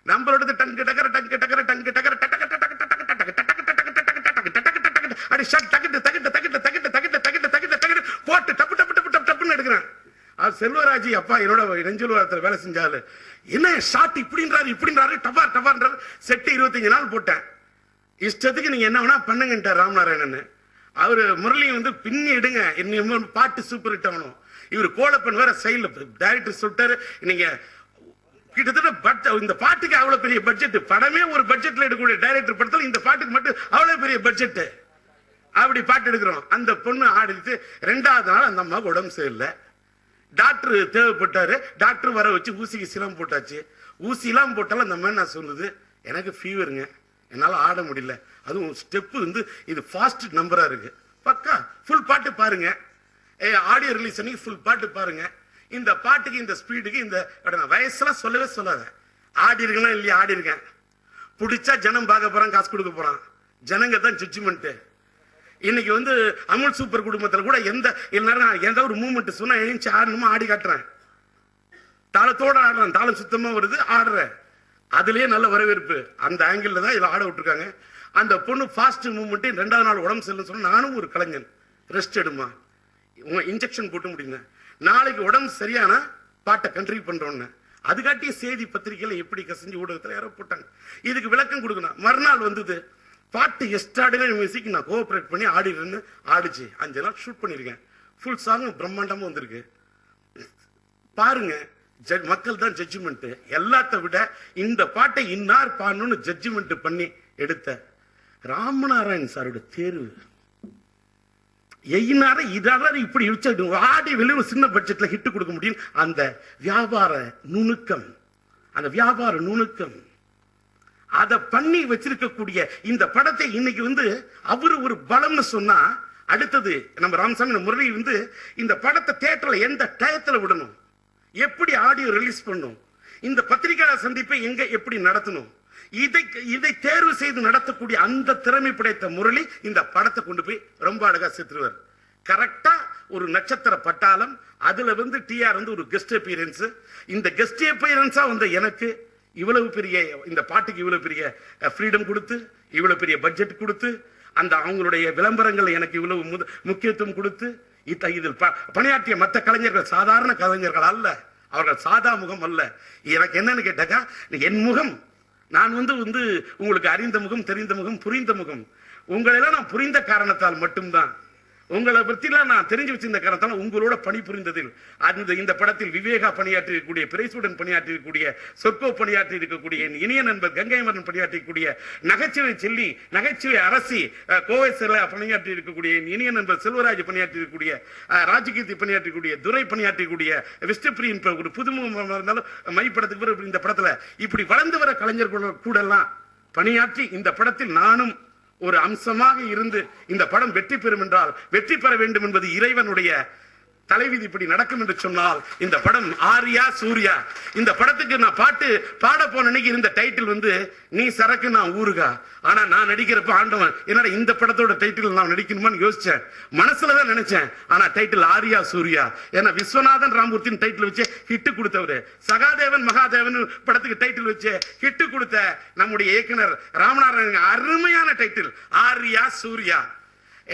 நம்மளோட டங்கு டகர டங்கு டகர டங்கு டகர டக டக டக டக டக டக டக அடி ஷட் தகிட்டு தகிட்டு தகிட்டு தகிட்டு தகிட்டு தகிட்டு தகிட்டு தகிட்டு போட்டு டப்பு டப்பு டப்பு டப்பு டப்புன்னு எடுக்கிறேன். அது செல்வராஜி அப்பா என்னோட நெஞ்சுலத்தில் வேலை செஞ்சாலு. என்ன ஷாட் இப்படின்றாரு டபா டபான்றாரு. செட்டு 25 நாள் போட்டேன். இஷ்டத்துக்கு நீங்க என்ன வேணா பண்ணுங்கன்ட்டார் ராமநாராயணன். அவரு முரளி வந்து பின்னி எடுங்க, இன்னும் பாட்டு சூப்பர் ஹிட் ஆகணும். இவர் கோலப்பன் வேற சைடுல டைரக்டர் சொல்லிட்டாரு, நீங்க கிட்டத்தட்ட இந்த பாட்டுக்கு அவ்வளவு பெரிய பட்ஜெட், படமே ஒரு பட்ஜெட்ல எடுக்கக்கூடிய டைரக்டர் படத்துல இந்த பாட்டுக்கு மட்டும் அவ்வளவு பெரிய பட்ஜெட். அப்படி பாட்டு எடுக்கிறோம். அந்த பொண்ணு ஆடிட்டு 2வது நாள் அந்த அம்மாவுக்கு உடம்பு சரியில்லை. டாக்டர் தேவைப்பட்டாரு. டாக்டர் வர வச்சு ஊசிக்கு சிலம் போட்டாச்சு. ஊசிலாம் போட்டாலும் அந்த அம்மா நான் சொல்லுது, எனக்கு ஃபீவருங்க, என்னால ஆட முடியல. அதுவும் ஸ்டெப் வந்து இது ஃபாஸ்ட் நம்பரா இருக்கு. பக்கா ஃபுல் பாட்டு பாருங்க, ஆடியோ ரிலீஸ் பண்ணி ஃபுல் பாட்டு பாருங்க. இந்த பாட்டுக்கு இந்த ஸ்பீடுக்கு இந்த வயசுலாம் சொல்லவே சொல்லாத. ஆடி இருக்கா இல்லையா? ஆடி இருக்கேன். பிடிச்சா ஜனம் பார்க்க போறான், காசு கொடுக்க போறான். ஜனங்க தான் ஜட்ஜ்மெண்ட். இன்னைக்கு வந்து அமுல் சூப்பர் குடும்பத்தில் கூட எந்த ஒரு மூவ்மெண்ட் சொன்னா எழுந்து ஆடணுமா ஆடி காட்டுறேன். தாளத்தோட ஆடுறேன், தாளம் சுத்தமா வருது, ஆடுறேன். அதுலயே நல்ல வரவேற்பு. அந்த ஆங்கிள் தான் இதில் ஆட விட்டுருக்காங்க. அந்த பொண்ணு ஃபாஸ்ட் மூவ்மெண்ட் 2வது நாள் உடம்பு சரியில்லைன்னு சொன்னா, நானும் ஒரு கலைஞன், ரெஸ்ட் எடுமா, உங்க இன்ஜெக்ஷன் போட்டு முடியுங்க, நாளைக்கு உடம்பு சரியான பாட்டை கண்ட்ரிபியூட் பண்றோன்னு. அது காட்டிய செய்தி பத்திரிகையில எப்படி கசஞ்சு ஊடகத்தில் யாரோ போட்டாங்க. இதுக்கு விளக்கம் கொடுக்கணும். மறுநாள் வந்தது பாட்டு எக்ஸ்ட்ராடினரி மியூசிக், நான் கோஆபரேட் பண்ணி ஆடிடுறேன்னு ஆடிச்சு. 5 நாள் ஷூட் பண்ணிருக்கேன். ஃபுல் சாங் பிரம்மாண்டமா வந்திருக்கு. பாருங்க, மக்கள் தான் ஜட்ஜ்மெண்ட். எல்லாத்த விட இந்த பாட்டை இன்னார் பாடணும்னு ஜட்ஜ்மெண்ட் பண்ணி எடுத்த ராமநாராயண் சாரோட தேர்வு. இப்படி ஆடி வெளியே சின்ன பட்ஜெட்ல ஹிட் கொடுக்க முடியும். அந்த வியாபார நுணுக்கம், அதை பண்ணி வச்சிருக்கக்கூடிய இந்த படத்தை இன்னைக்கு வந்து அவரு ஒரு பலம்னு சொன்னா, அடுத்தது நம்ம ராமசாமி முரளி வந்து இந்த படத்தை தியேட்டர்ல எந்த டயத்துல விடணும், எப்படி ஆடியோ ரிலீஸ் பண்ணும், இந்த பத்திரிகையாளர் சந்திப்பை எங்க எப்படி நடத்தணும், இதை தேர்வு செய்து நடத்தக்கூடிய அந்த திறமை படைத்த முரளி இந்த படத்தை கொண்டு போய் ரொம்ப அழகா சேர்த்துருவார். கரெக்டா ஒரு நட்சத்திர பட்டாளம். அதுல வந்து டிஆர் வந்து ஒரு கெஸ்ட் அப்பியரன்ஸ். இந்த கெஸ்ட் அப்பியரன்ஸா வந்து எனக்கு இவ்வளவு பெரிய இந்த பாட்டுக்கு இவ்வளவு பெரிய ஃப்ரீடம் கொடுத்து, இவ்வளவு பெரிய பட்ஜெட் கொடுத்து, அந்த அவங்களுடைய விளம்பரங்கள் எனக்கு இவ்வளவு முக்கியத்துவம் கொடுத்து, இதில் பணியாற்றிய மற்ற கலைஞர்கள் சாதாரண கலைஞர்கள் அல்ல, அவர்கள் சாதா முகம் அல்ல. எனக்கு என்னன்னு கேட்டாக்கா, என் முகம், நான் வந்து உங்களுக்கு அறிந்த முகம், தெரிந்த முகம், புரிந்த முகம். உங்களெல்லாம் நான் புரிந்த காரணத்தால் மட்டும்தான், உங்களை பற்றிலாம் நான் தெரிஞ்சு வச்சிருந்த காரணத்தால் உங்களோட பணி புரிந்ததில் இந்த படத்தில் விவேகா பணியாற்றி இருக்கக்கூடிய, பிரைசுடன் பணியாற்றி இருக்கக்கூடிய, சொர்க்கோ பணியாற்றி இருக்கக்கூடிய, இனிய நண்பர் கங்கை மரன் பணியாற்றக்கூடிய, நகைச்சுவை செல்லி, நகைச்சுவை அரசி கோவை செல்ல பணியாற்றி இருக்கக்கூடிய, இனிய நண்பர் செல்வராஜ் பணியாற்றி இருக்கக்கூடிய, ராஜகீர்த்தி பணியாற்றக்கூடிய, துரை பணியாற்றக்கூடிய, விஷ்ணுபிரியன் ஒரு புதுமுகம் இருந்தாலும் மைப்படத்துக்கு பிறகு இந்த படத்துல இப்படி வளர்ந்து வர கலைஞர்கள் கூட எல்லாம் பணியாற்றி இந்த படத்தில் நானும் ஒரு அம்சமாக இருந்து இந்த படம் வெற்றி பெறும் என்றால், வெற்றி பெற வேண்டும் என்பது இறைவனுடைய தலைவிதி. இப்படி நடக்கும் என்று சொன்னால் இந்த படம் ஆரியா சூர்யா. இந்த படத்துக்கு நான் பாட்டு பாட போன அன்னைக்கு இருந்த டைட்டில் வந்து நீ சரக்கு நான் ஊருகா. ஆனா நான் நடிக்கிறப்ப ஆண்டவன் என்னடா இந்த படத்தோட டைட்டில் நான் நடிக்கணுமான்னு யோசிச்சேன். மனசுலதான் நினைச்சேன். ஆனா டைட்டில் ஆரியா சூர்யா. ஏன்னா விஸ்வநாதன் ராமூர்த்தின் டைட்டில் வச்சு ஹிட் கொடுத்தவரு, சகாதேவன் மகாதேவன் படத்துக்கு டைட்டில் வச்சு ஹிட் கொடுத்த நம்முடைய இயக்குனர் ராமநாராயணன் அருமையான டைட்டில் ஆரியா சூர்யா.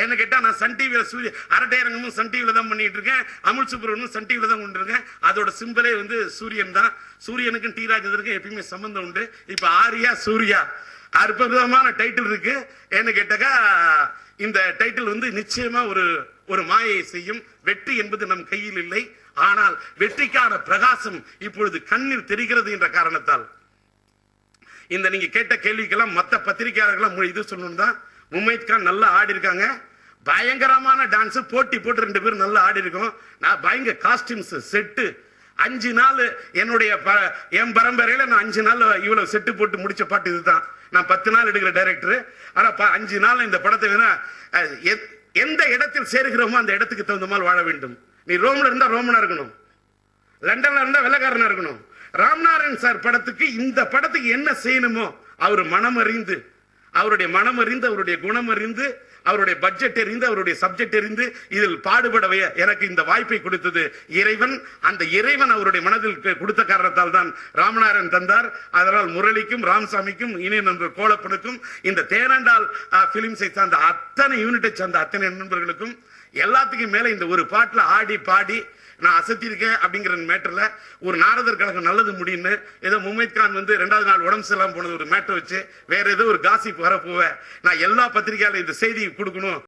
என்ன கேட்டா, நான் சன் டிவியில சூரிய அரட்டையரங்கமும் சன் டிவியில தான் பண்ணிட்டு இருக்கேன், அமுல் சுப்ரமணியனும் சன் டிவியில தான் கொண்டு இருக்கேன். அதோட சிம்பலே வந்து சூரியன் தான். சூரியனுக்கும் டி ராஜேந்திரனுக்கும் எப்பயுமே சம்பந்தம் உண்டு. இப்ப ஆரியா சூர்யா அற்புதமான டைட்டில் இருக்கு. என்ன கேட்டாக்கா, இந்த டைட்டில் வந்து நிச்சயமா ஒரு மாயை செய்யும். வெற்றி என்பது நம் கையில் இல்லை, ஆனால் வெற்றிக்கான பிரகாசம் இப்பொழுது கண்ணில் தெரிகிறது என்ற காரணத்தால் இந்த நீங்க கேட்ட கேள்விக்கெல்லாம் மற்ற பத்திரிகையாளர்கள் இது சொல்லணும் தான். முமைத் கான் நல்லா ஆடி இருக்காங்க, பயங்கரமான டான்ஸ், போட்டி போட்டு 2 பேரும் நல்லா ஆடி இருக்கோம். நான் பயங்கர காஸ்டியூம்ஸ் செட்டு 5 நாள் என்னுடைய என் பரம்பரையில நான் 5 நாள் இவ்வளவு செட்டு போட்டு முடிச்ச பாட்டு இதுதான். நான் 10 நாள் எடுக்கிற டைரக்டர். ஆனா 5 நாள் இந்த படத்தை வேணா எந்த இடத்தில் சேருகிறோமோ அந்த இடத்துக்கு தகுந்த மாதிரி வாழ வேண்டும். நீ ரோம்ல இருந்தா ரோமனா இருக்கணும், லண்டன்ல இருந்தா வெள்ளக்காரனா இருக்கணும். ராமநாராயண் சார் படத்துக்கு இந்த படத்துக்கு என்ன செய்யணுமோ அவர் மனம் அறிந்து, அவருடைய மனம் அறிந்து, அவருடைய குணம் அறிந்து, அவருடைய பட்ஜெட் எறிந்து அவருடைய சப்ஜெக்ட் எறிந்து இதில் பாடுபடவே எனக்கு இந்த வாய்ப்பை கொடுத்தது இறைவன். அந்த இறைவன் அவருடைய மனதில் கொடுத்த காரணத்தால் தான் ராமநாதன் தந்தார். அதனால் முரளிக்கும் ராமசாமிக்கும் இணைய நண்பர் கோலப்பனுக்கும் இந்த தேனண்டால் பிலிம்ஸை சார்ந்த அத்தனை யூனிட்டை சார்ந்த அத்தனை நண்பர்களுக்கும் எல்லாத்துக்கும் மேல இந்த ஒரு பாட்டுல ஆடி பாடி நான் அசத்திருக்கேன் அப்படிங்கிற மேட்டர்ல ஒரு நாரதர் கழகம் நல்லது முடியும்னு ஏதோ முமைத் கான் வந்து 2வது நாள் உடம்பு சரியில்லாம போனது ஒரு மேட்டர் வச்சு வேற ஏதோ ஒரு காசிப் வர போவேன். நான் எல்லா பத்திரிகையாலும் இந்த செய்தி கொடுக்கணும்.